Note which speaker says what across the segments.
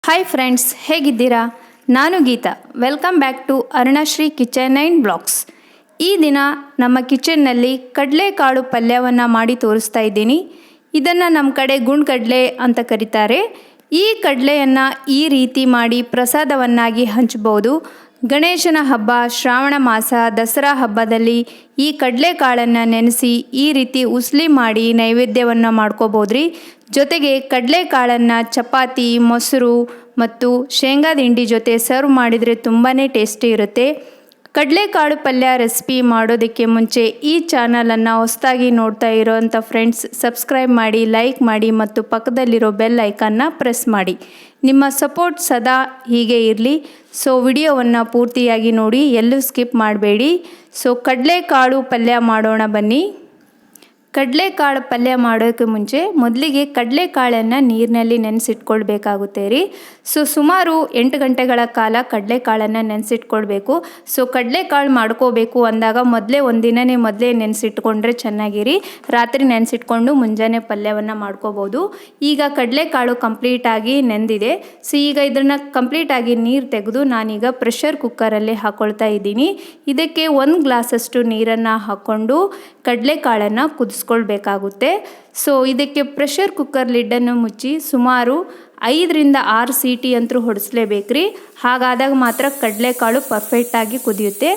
Speaker 1: Hi friends, ಹೇಗಿದ್ದೀರಾ? ನಾನು Geeta. Welcome back to Arunashri kitchen and blogs. ಈ ದಿನ ನಮ್ಮ ಕಿಚನ್ನಲ್ಲಿ ಕಡಲೆಕಾಳು ಪಲ್ಯವನ್ನು ಮಾಡಿ ತೋರಿಸ್ತಾ ಇದ್ದೀನಿ. ಇದನ್ನು ನಮ್ಮ ಕಡೆ ಗುಂಡ್ಕಡಲೆ ಅಂತ ಕರೀತಾರೆ. ಈ ಕಡಲೆಯನ್ನು ಈ ರೀತಿ ಮಾಡಿ ಪ್ರಸಾದವನ್ನಾಗಿ ಹಂಚ್ಬೋದು. ಗಣೇಶನ ಹಬ್ಬ, ಶ್ರಾವಣ ಮಾಸ, ದಸರಾ ಹಬ್ಬದಲ್ಲಿ ಈ ಕಡಲೆಕಾಳನ್ನು ನೆನೆಸಿ ಈ ರೀತಿ ಉಸ್ಲಿ ಮಾಡಿ ನೈವೇದ್ಯವನ್ನು ಮಾಡ್ಕೋಬೋದ್ರಿ. ಜೊತೆಗೆ ಕಡಲೆಕಾಳನ್ನು ಚಪಾತಿ, ಮೊಸರು ಮತ್ತು ಶೇಂಗಾದ ಹಿಂಡಿ ಜೊತೆ ಸರ್ವ್ ಮಾಡಿದರೆ ತುಂಬಾ ಟೇಸ್ಟಿ ಇರುತ್ತೆ. ಕಡಲೆಕಾಳು ಪಲ್ಯ ರೆಸಿಪಿ ಮಾಡೋದಕ್ಕೆ ಮುಂಚೆ ಈ ಚಾನಲನ್ನು ಹೊಸದಾಗಿ ನೋಡ್ತಾ ಇರೋವಂಥ ಫ್ರೆಂಡ್ಸ್ ಸಬ್ಸ್ಕ್ರೈಬ್ ಮಾಡಿ, ಲೈಕ್ ಮಾಡಿ ಮತ್ತು ಪಕ್ಕದಲ್ಲಿರೋ ಬೆಲ್ ಐಕನ್ನ ಪ್ರೆಸ್ ಮಾಡಿ. ನಿಮ್ಮ ಸಪೋರ್ಟ್ ಸದಾ ಹೀಗೆ ಇರಲಿ. ಸೊ ವಿಡಿಯೋವನ್ನು ಪೂರ್ತಿಯಾಗಿ ನೋಡಿ, ಎಲ್ಲೂ ಸ್ಕಿಪ್ ಮಾಡಬೇಡಿ. ಸೊ ಕಡಲೆಕಾಳು ಪಲ್ಯ ಮಾಡೋಣ ಬನ್ನಿ. ಕಡಲೆಕಾಳು ಪಲ್ಯ ಮಾಡೋಕ್ಕೆ ಮುಂಚೆ ಮೊದಲಿಗೆ ಕಡಲೆಕಾಳನ್ನು ನೀರಿನಲ್ಲಿ ನೆನೆಸಿಟ್ಕೊಳ್ಬೇಕಾಗುತ್ತೆ ರೀ. ಸೊ ಸುಮಾರು 8 ಗಂಟೆಗಳ ಕಾಲ ಕಡಲೆಕಾಳನ್ನು ನೆನೆಸಿಟ್ಕೊಳ್ಬೇಕು. ಸೊ ಕಡಲೆಕಾಳು ಮಾಡ್ಕೋಬೇಕು ಅಂದಾಗ ಒಂದಿನನೇ ಮೊದಲೇ ನೆನೆಸಿಟ್ಕೊಂಡ್ರೆ ಚೆನ್ನಾಗಿರಿ. ರಾತ್ರಿ ನೆನೆಸಿಟ್ಕೊಂಡು ಮುಂಜಾನೆ ಪಲ್ಯವನ್ನು ಮಾಡ್ಕೋಬೋದು. ಈಗ ಕಡಲೆಕಾಳು ಕಂಪ್ಲೀಟಾಗಿ ನೆಂದಿದೆ. ಸೊ ಈಗ ಇದನ್ನು ಕಂಪ್ಲೀಟಾಗಿ ನೀರು ತೆಗೆದು ನಾನೀಗ ಪ್ರೆಷರ್ ಕುಕ್ಕರಲ್ಲಿ ಹಾಕ್ಕೊಳ್ತಾ ಇದ್ದೀನಿ. ಇದಕ್ಕೆ 1 ಗ್ಲಾಸಷ್ಟು ನೀರನ್ನು ಹಾಕ್ಕೊಂಡು ಕಡಲೆಕಾಳನ್ನು ಕುದಿಸ್ಕೊಳ್ಬೇಕಾಗುತ್ತೆ. ಸೊ ಇದಕ್ಕೆ ಪ್ರೆಷರ್ ಕುಕ್ಕರ್ ಲಿಡ್ಡನ್ನು ಮುಚ್ಚಿ ಸುಮಾರು 5ರಿಂದ 6 ಸೀಟಿ ಅಂತೂ ಹೊಡಿಸ್ಲೇಬೇಕ್ರಿ. ಹಾಗಾದಾಗ ಮಾತ್ರ ಕಡಲೆಕಾಳು ಪರ್ಫೆಕ್ಟಾಗಿ ಕುದಿಯುತ್ತೆ.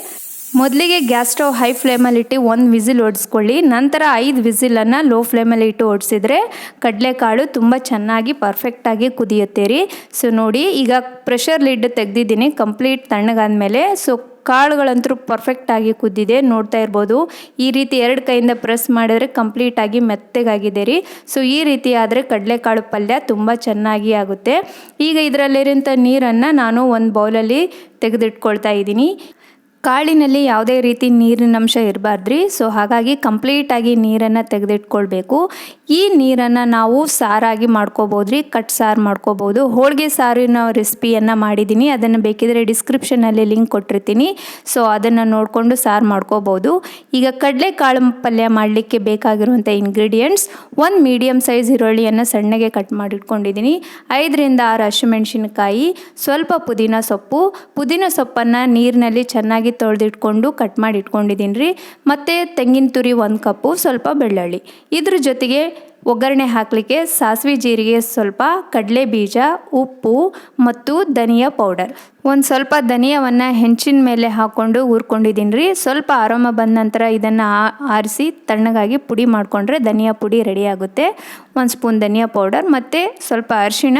Speaker 1: ಮೊದಲಿಗೆ ಗ್ಯಾಸ್ ಸ್ಟವ್ ಹೈ ಫ್ಲೇಮಲ್ಲಿಟ್ಟು 1 ವಿಸಿಲ್ ಹೊಡಿಸ್ಕೊಳ್ಳಿ. ನಂತರ 5 ವಿಸಿಲನ್ನು ಲೋ ಫ್ಲೇಮಲ್ಲಿ ಇಟ್ಟು ಹೊಡಿಸಿದ್ರೆ ಕಡಲೆಕಾಳು ತುಂಬ ಚೆನ್ನಾಗಿ ಪರ್ಫೆಕ್ಟಾಗಿ ಕುದಿಯುತ್ತೆ ರೀ. ಸೊ ನೋಡಿ, ಈಗ ಪ್ರೆಷರ್ ಲಿಡ್ ತೆಗೆದಿದ್ದೀನಿ ಕಂಪ್ಲೀಟ್ ತಣ್ಣಗಾದ್ಮೇಲೆ. ಸೊ ಕಾಳುಗಳಂತೂ ಪರ್ಫೆಕ್ಟಾಗಿ ಕುದ್ದಿದೆ, ನೋಡ್ತಾ ಇರ್ಬೋದು. ಈ ರೀತಿ 2 ಕೈಯಿಂದ ಪ್ರೆಸ್ ಮಾಡಿದ್ರೆ ಕಂಪ್ಲೀಟಾಗಿ ಮೆತ್ತಗಾಗಿದೆ ರೀ. ಸೊ ಈ ರೀತಿ ಆದರೆ ಕಡಲೆಕಾಳು ಪಲ್ಯ ತುಂಬ ಚೆನ್ನಾಗಿ ಆಗುತ್ತೆ. ಈಗ ಇದರಲ್ಲಿರೋಂಥ ನೀರನ್ನು ನಾನು ಒಂದು ಬೌಲಲ್ಲಿ ತೆಗೆದಿಟ್ಕೊಳ್ತಾ ಇದ್ದೀನಿ. ಕಾಳಿನಲ್ಲಿ ಯಾವುದೇ ರೀತಿ ನೀರಿನ ಅಂಶ ಇರಬಾರ್ದ್ರಿ. ಸೊ ಹಾಗಾಗಿ ಕಂಪ್ಲೀಟಾಗಿ ನೀರನ್ನು ತೆಗೆದಿಟ್ಕೊಳ್ಬೇಕು. ಈ ನೀರನ್ನು ನಾವು ಸಾರಾಗಿ ಮಾಡ್ಕೋಬೋದ್ರಿ, ಕಟ್ ಸಾರು ಮಾಡ್ಕೋಬೋದು. ಹೋಳಿಗೆ ಸಾರಿನ ರೆಸಿಪಿಯನ್ನು ಮಾಡಿದ್ದೀನಿ, ಅದನ್ನು ಬೇಕಿದ್ರೆ ಡಿಸ್ಕ್ರಿಪ್ಷನಲ್ಲಿ ಲಿಂಕ್ ಕೊಟ್ಟಿರ್ತೀನಿ. ಸೊ ಅದನ್ನು ನೋಡಿಕೊಂಡು ಸಾರು ಮಾಡ್ಕೋಬೋದು. ಈಗ ಕಡಲೆಕಾಳು ಪಲ್ಯ ಮಾಡಲಿಕ್ಕೆ ಬೇಕಾಗಿರುವಂಥ ಇಂಗ್ರೀಡಿಯೆಂಟ್ಸ್: 1 ಮೀಡಿಯಮ್ ಸೈಜ್ ಈರುಳ್ಳಿಯನ್ನು ಸಣ್ಣಗೆ ಕಟ್ ಮಾಡಿಟ್ಕೊಂಡಿದ್ದೀನಿ, 5ರಿಂದ 6 ಹಸಿಮೆಣಸಿನಕಾಯಿ, ಸ್ವಲ್ಪ ಪುದೀನ ಸೊಪ್ಪನ್ನು ನೀರಿನಲ್ಲಿ ಚೆನ್ನಾಗಿ ತೊಳೆದಿಟ್ಕೊಂಡು ಕಟ್ ಮಾಡಿ ಇಟ್ಕೊಂಡಿದ್ದೀನಿ ರೀ. ಮತ್ತು ತೆಂಗಿನ ತುರಿ 1 ಕಪ್ಪು, ಸ್ವಲ್ಪ ಬೆಳ್ಳುಳ್ಳಿ. ಇದ್ರ ಜೊತೆಗೆ ಒಗ್ಗರಣೆ ಹಾಕಲಿಕ್ಕೆ ಸಾಸಿವೆ, ಜೀರಿಗೆ, ಸ್ವಲ್ಪ ಕಡಲೆ ಬೀಜ, ಉಪ್ಪು ಮತ್ತು ಧನಿಯಾ ಪೌಡರ್. ಒಂದು ಸ್ವಲ್ಪ ಧನಿಯಾವನ್ನು ಹೆಂಚಿನ ಮೇಲೆ ಹಾಕ್ಕೊಂಡು ಹುರ್ಕೊಂಡಿದ್ದೀನಿ ರೀ. ಸ್ವಲ್ಪ ಆರಾಮ ಬಂದ ನಂತರ ಇದನ್ನು ಆರಿಸಿ ತಣ್ಣಗಾಗಿ ಪುಡಿ ಮಾಡಿಕೊಂಡ್ರೆ ಧನಿಯಾ ಪುಡಿ ರೆಡಿ ಆಗುತ್ತೆ. 1 ಸ್ಪೂನ್ ಧನಿಯಾ ಪೌಡರ್ ಮತ್ತು ಸ್ವಲ್ಪ ಅರಿಶಿಣ,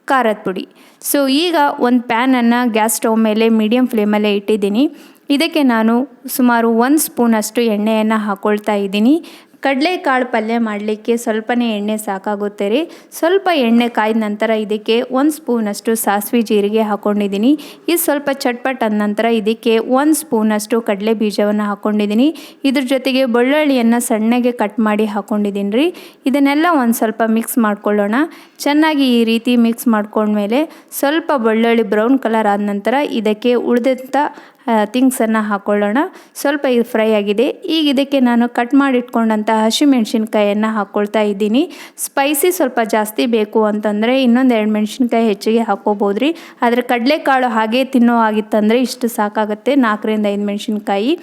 Speaker 1: ಖಾರದ ಪುಡಿ. ಸೊ ಈಗ ಒಂದು ಪ್ಯಾನನ್ನು ಗ್ಯಾಸ್ ಸ್ಟವ್ ಮೇಲೆ ಮೀಡಿಯಮ್ ಫ್ಲೇಮಲ್ಲೇ ಇಟ್ಟಿದ್ದೀನಿ. ಇದಕ್ಕೆ ನಾನು ಸುಮಾರು 1 ಸ್ಪೂನಷ್ಟು ಎಣ್ಣೆಯನ್ನು ಹಾಕ್ಕೊಳ್ತಾ ಇದ್ದೀನಿ. ಕಡಲೆಕಾಳು ಪಲ್ಯ ಮಾಡಲಿಕ್ಕೆ ಸ್ವಲ್ಪನೇ ಎಣ್ಣೆ ಸಾಕಾಗುತ್ತೆ ರೀ. ಸ್ವಲ್ಪ ಎಣ್ಣೆ ಕಾಯ್ದ ನಂತರ ಇದಕ್ಕೆ 1 ಸ್ಪೂನಷ್ಟು ಸಾಸಿವೆ, ಜೀರಿಗೆ ಹಾಕ್ಕೊಂಡಿದ್ದೀನಿ. ಇದು ಸ್ವಲ್ಪ ಚಟ್ಪಟ್ ಅಂದ ನಂತರ ಇದಕ್ಕೆ 1 ಸ್ಪೂನಷ್ಟು ಕಡಲೆ ಬೀಜವನ್ನು ಹಾಕ್ಕೊಂಡಿದ್ದೀನಿ. ಇದ್ರ ಜೊತೆಗೆ ಬೆಳ್ಳುಳ್ಳಿಯನ್ನು ಸಣ್ಣಗೆ ಕಟ್ ಮಾಡಿ ಹಾಕ್ಕೊಂಡಿದ್ದೀನಿ ರೀ. ಇದನ್ನೆಲ್ಲ ಒಂದು ಸ್ವಲ್ಪ ಮಿಕ್ಸ್ ಮಾಡ್ಕೊಳ್ಳೋಣ. ಚೆನ್ನಾಗಿ ಈ ರೀತಿ ಮಿಕ್ಸ್ ಮಾಡ್ಕೊಂಡ್ಮೇಲೆ ಸ್ವಲ್ಪ ಬೆಳ್ಳುಳ್ಳಿ ಬ್ರೌನ್ ಕಲರ್ ಆದ ನಂತರ ಇದಕ್ಕೆ ಉಳಿದಂಥ ಥಿಂಗ್ಸನ್ನು ಹಾಕ್ಕೊಳ್ಳೋಣ. ಸ್ವಲ್ಪ ಇದು ಫ್ರೈ ಆಗಿದೆ. ಈಗ ಇದಕ್ಕೆ ನಾನು ಕಟ್ ಮಾಡಿ ಇಟ್ಕೊಂಡಂಥ ಹಸಿಮೆಣ್ಸಿನ್ಕಾಯನ್ನು ಹಾಕ್ಕೊಳ್ತಾ ಇದ್ದೀನಿ. ಸ್ಪೈಸಿ ಸ್ವಲ್ಪ ಜಾಸ್ತಿ ಬೇಕು ಅಂತಂದರೆ ಇನ್ನೊಂದು 2 ಮೆಣಸಿನ್ಕಾಯಿ ಹೆಚ್ಚಿಗೆ ಹಾಕ್ಕೋಬೋದ್ರಿ. ಆದರೆ ಕಡಲೆಕಾಳು ಹಾಗೆ ತಿನ್ನೋ ಆಗಿತ್ತಂದರೆ ಇಷ್ಟು ಸಾಕಾಗುತ್ತೆ, 4ರಿಂದ 5 ಮೆಣಸಿನ್ಕಾಯಿ.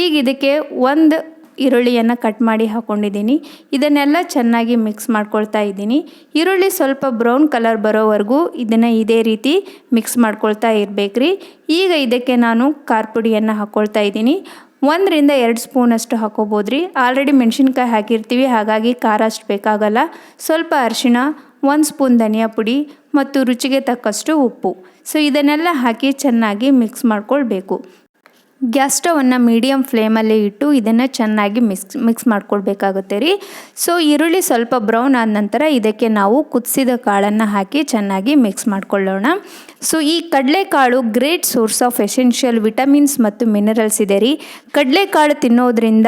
Speaker 1: ಈಗ ಇದಕ್ಕೆ 1 ಈರುಳ್ಳಿಯನ್ನು ಕಟ್ ಮಾಡಿ ಹಾಕ್ಕೊಂಡಿದ್ದೀನಿ. ಇದನ್ನೆಲ್ಲ ಚೆನ್ನಾಗಿ ಮಿಕ್ಸ್ ಮಾಡ್ಕೊಳ್ತಾ ಇದ್ದೀನಿ. ಈರುಳ್ಳಿ ಸ್ವಲ್ಪ ಬ್ರೌನ್ ಕಲರ್ ಬರೋವರೆಗೂ ಇದನ್ನು ಇದೇ ರೀತಿ ಮಿಕ್ಸ್ ಮಾಡ್ಕೊಳ್ತಾ ಇರಬೇಕ್ರಿ. ಈಗ ಇದಕ್ಕೆ ನಾನು ಖಾರ ಪುಡಿಯನ್ನು ಹಾಕ್ಕೊಳ್ತಾ ಇದ್ದೀನಿ. 1ರಿಂದ 2 ಸ್ಪೂನಷ್ಟು ಹಾಕ್ಕೋಬೋದ್ರಿ. ಆಲ್ರೆಡಿ ಮೆಣಸಿನ್ಕಾಯಿ ಹಾಕಿರ್ತೀವಿ, ಹಾಗಾಗಿ ಖಾರ ಅಷ್ಟು ಬೇಕಾಗಲ್ಲ. ಸ್ವಲ್ಪ ಅರಿಶಿಣ, 1 ಸ್ಪೂನ್ ಧನಿಯಾ ಪುಡಿ ಮತ್ತು ರುಚಿಗೆ ತಕ್ಕಷ್ಟು ಉಪ್ಪು. ಸೊ ಇದನ್ನೆಲ್ಲ ಹಾಕಿ ಚೆನ್ನಾಗಿ ಮಿಕ್ಸ್ ಮಾಡ್ಕೊಳ್ಬೇಕು. ಗ್ಯಾಸ್ ಸ್ಟವನ್ನು ಮೀಡಿಯಮ್ ಫ್ಲೇಮಲ್ಲಿ ಇಟ್ಟು ಇದನ್ನು ಚೆನ್ನಾಗಿ ಮಿಕ್ಸ್ ಮಾಡ್ಕೊಳ್ಬೇಕಾಗುತ್ತೆ ರೀ. ಸೊ ಈರುಳ್ಳಿ ಸ್ವಲ್ಪ ಬ್ರೌನ್ ಆದ ನಂತರ ಇದಕ್ಕೆ ನಾವು ಕುದಿಸಿದ ಕಾಳನ್ನು ಹಾಕಿ ಚೆನ್ನಾಗಿ ಮಿಕ್ಸ್ ಮಾಡ್ಕೊಳ್ಳೋಣ. ಸೊ ಈ ಕಡಲೆಕಾಳು great source of essential vitamins ಮತ್ತು ಮಿನರಲ್ಸ್ ಇದೆ ರೀ. ಕಡಲೆಕಾಳು ತಿನ್ನೋದ್ರಿಂದ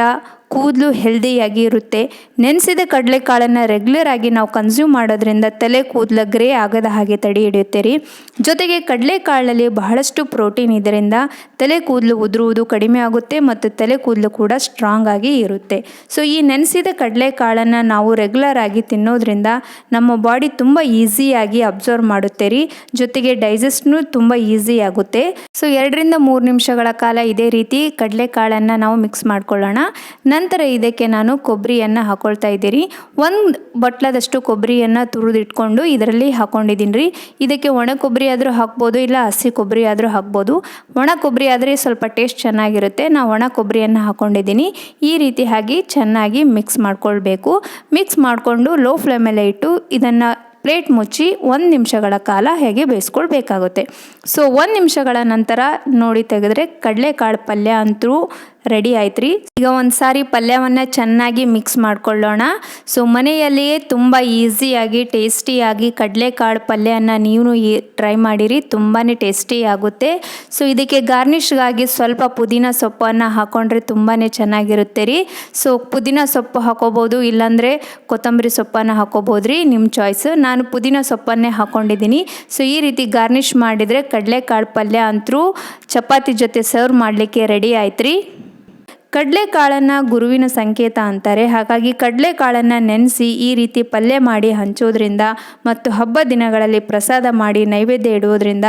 Speaker 1: ಕೂದಲು ಹೆಲ್ದಿಯಾಗಿ ಇರುತ್ತೆ. ನೆನೆಸಿದ ಕಡಲೆಕಾಳನ್ನು ರೆಗ್ಯುಲರ್ ಆಗಿ ನಾವು ಕನ್ಸ್ಯೂಮ್ ಮಾಡೋದ್ರಿಂದ ತಲೆ ಕೂದಲು ಗ್ರೇ ಆಗದ ಹಾಗೆ ತಡೆ ಹಿಡಿಯುತ್ತೆ ರೀ. ಜೊತೆಗೆ ಕಡಲೆಕಾಳಲ್ಲಿ ಬಹಳಷ್ಟು ಪ್ರೋಟೀನ್ ಇದರಿಂದ ತಲೆ ಕೂದಲು ಉದುರುವುದು ಕಡಿಮೆ ಆಗುತ್ತೆ ಮತ್ತು ತಲೆ ಕೂದಲು ಕೂಡ ಸ್ಟ್ರಾಂಗ್ ಆಗಿ ಇರುತ್ತೆ. ಸೊ ಈ ನೆನೆಸಿದ ಕಡಲೆಕಾಳನ್ನು ನಾವು ರೆಗ್ಯುಲರ್ ಆಗಿ ತಿನ್ನೋದ್ರಿಂದ ನಮ್ಮ ಬಾಡಿ ತುಂಬ ಈಸಿಯಾಗಿ ಅಬ್ಸರ್ವ್ ಮಾಡುತ್ತೆ ರೀ. ಜೊತೆಗೆ ಡೈಜೆಸ್ಟ್ನು ತುಂಬ ಈಸಿ ಆಗುತ್ತೆ. ಸೊ 2-3 ನಿಮಿಷಗಳ ಕಾಲ ಇದೇ ರೀತಿ ಕಡಲೆಕಾಳನ್ನು ನಾವು ಮಿಕ್ಸ್ ಮಾಡ್ಕೊಳ್ಳೋಣ. ನಂತರ ಇದಕ್ಕೆ ನಾನು ಕೊಬ್ಬರಿಯನ್ನು ಹಾಕೊಳ್ತಾ ಇದ್ದೀರಿ. 1 ಬಟ್ಲದಷ್ಟು ಕೊಬ್ಬರಿಯನ್ನು ತುರಿದಿಟ್ಕೊಂಡು ಇದರಲ್ಲಿ ಹಾಕೊಂಡಿದ್ದೀನಿ ರೀ. ಇದಕ್ಕೆ ಒಣ ಕೊಬ್ಬರಿ ಆದರೂ ಹಾಕ್ಬೋದು, ಇಲ್ಲ ಹಸಿ ಕೊಬ್ಬರಿ ಆದರೂ ಹಾಕ್ಬೋದು. ಒಣ ಕೊಬ್ಬರಿ ಆದರೆ ಸ್ವಲ್ಪ ಟೇಸ್ಟ್ ಚೆನ್ನಾಗಿರುತ್ತೆ. ನಾನು ಒಣ ಕೊಬ್ಬರಿಯನ್ನು ಹಾಕ್ಕೊಂಡಿದ್ದೀನಿ. ಈ ರೀತಿ ಹಾಕಿ ಚೆನ್ನಾಗಿ ಮಿಕ್ಸ್ ಮಾಡ್ಕೊಳ್ಬೇಕು. ಮಿಕ್ಸ್ ಮಾಡಿಕೊಂಡು ಲೋ ಫ್ಲೇಮಲ್ಲೇ ಇಟ್ಟು ಇದನ್ನು ಪ್ಲೇಟ್ ಮುಚ್ಚಿ 1 ನಿಮಿಷಗಳ ಕಾಲ ಹೇಗೆ ಬೇಯಿಸ್ಕೊಳ್ಬೇಕಾಗುತ್ತೆ. ಸೊ 1 ನಿಮಿಷಗಳ ನಂತರ ನೋಡಿ ತೆಗೆದ್ರೆ ಕಡಲೆಕಾಳು ಪಲ್ಯ ಅಂತೂ ರೆಡಿ ಆಯ್ತು ರೀ. ಈಗ ಒಂದು ಸಾರಿ ಪಲ್ಯವನ್ನು ಚೆನ್ನಾಗಿ ಮಿಕ್ಸ್ ಮಾಡ್ಕೊಳ್ಳೋಣ. ಸೊ ಮನೆಯಲ್ಲಿಯೇ ತುಂಬ ಈಸಿಯಾಗಿ ಟೇಸ್ಟಿಯಾಗಿ ಕಡಲೆಕಾಳು ಪಲ್ಯನ ನೀವು ಟ್ರೈ ಮಾಡಿರಿ, ತುಂಬಾ ಟೇಸ್ಟಿ ಆಗುತ್ತೆ. ಸೊ ಇದಕ್ಕೆ ಗಾರ್ನಿಷ್ಗಾಗಿ ಸ್ವಲ್ಪ ಪುದೀನ ಸೊಪ್ಪನ್ನು ಹಾಕೊಂಡ್ರೆ ತುಂಬಾ ಚೆನ್ನಾಗಿರುತ್ತೆ ರೀ. ಸೊ ಪುದೀನ ಸೊಪ್ಪು ಹಾಕೋಬೋದು, ಇಲ್ಲಾಂದರೆ ಕೊತ್ತಂಬರಿ ಸೊಪ್ಪನ್ನು ಹಾಕೋಬೋದು ರೀ, ನಿಮ್ಮ ಚಾಯ್ಸ್. ನಾನು ಪುದೀನ ಸೊಪ್ಪನ್ನೇ ಹಾಕೊಂಡಿದ್ದೀನಿ. ಸೊ ಈ ರೀತಿ ಗಾರ್ನಿಷ್ ಮಾಡಿದರೆ ಕಡಲೆಕಾಳು ಪಲ್ಯ ಅಂತೂ ಚಪಾತಿ ಜೊತೆ ಸರ್ವ್ ಮಾಡಲಿಕ್ಕೆ ರೆಡಿ ಆಯ್ತು ರೀ. ಕಡಲೆಕಾಳನ್ನು ಗುರುವಿನ ಸಂಕೇತ ಅಂತಾರೆ. ಹಾಗಾಗಿ ಕಡಲೆಕಾಳನ್ನು ನೆನೆಸಿ ಈ ರೀತಿ ಪಲ್ಯ ಮಾಡಿ ಹಂಚೋದ್ರಿಂದ ಮತ್ತು ಹಬ್ಬ ದಿನಗಳಲ್ಲಿ ಪ್ರಸಾದ ಮಾಡಿ ನೈವೇದ್ಯ ಇಡುವುದರಿಂದ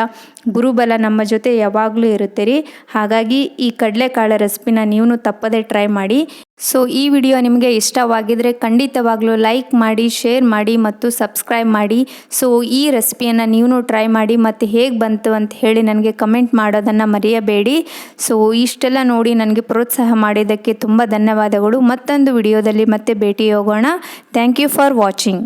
Speaker 1: ಗುರುಬಲ ನಮ್ಮ ಜೊತೆ ಯಾವಾಗಲೂ ಇರುತ್ತೆ ರೀ. ಹಾಗಾಗಿ ಈ ಕಡಲೆಕಾಳ ರೆಸಿಪಿನ ನೀವು ತಪ್ಪದೇ ಟ್ರೈ ಮಾಡಿ. ಸೊ ಈ ವಿಡಿಯೋ ನಿಮಗೆ ಇಷ್ಟವಾಗಿದ್ದರೆ ಖಂಡಿತವಾಗ್ಲೂ ಲೈಕ್ ಮಾಡಿ, ಶೇರ್ ಮಾಡಿ ಮತ್ತು ಸಬ್ಸ್ಕ್ರೈಬ್ ಮಾಡಿ. ಸೊ ಈ ರೆಸಿಪಿಯನ್ನು ನೀವು ಟ್ರೈ ಮಾಡಿ ಮತ್ತು ಹೇಗೆ ಬಂತು ಅಂತ ಹೇಳಿ ನನಗೆ ಕಮೆಂಟ್ ಮಾಡೋದನ್ನು ಮರೆಯಬೇಡಿ. ಸೊ ಇಷ್ಟೆಲ್ಲ ನೋಡಿ ನನಗೆ ಪ್ರೋತ್ಸಾಹ ಮಾಡಿದ್ದಕ್ಕೆ ತುಂಬ ಧನ್ಯವಾದಗಳು. ಮತ್ತೊಂದು ವಿಡಿಯೋದಲ್ಲಿ ಮತ್ತೆ ಭೇಟಿ ಹೋಗೋಣ. Thank you for watching.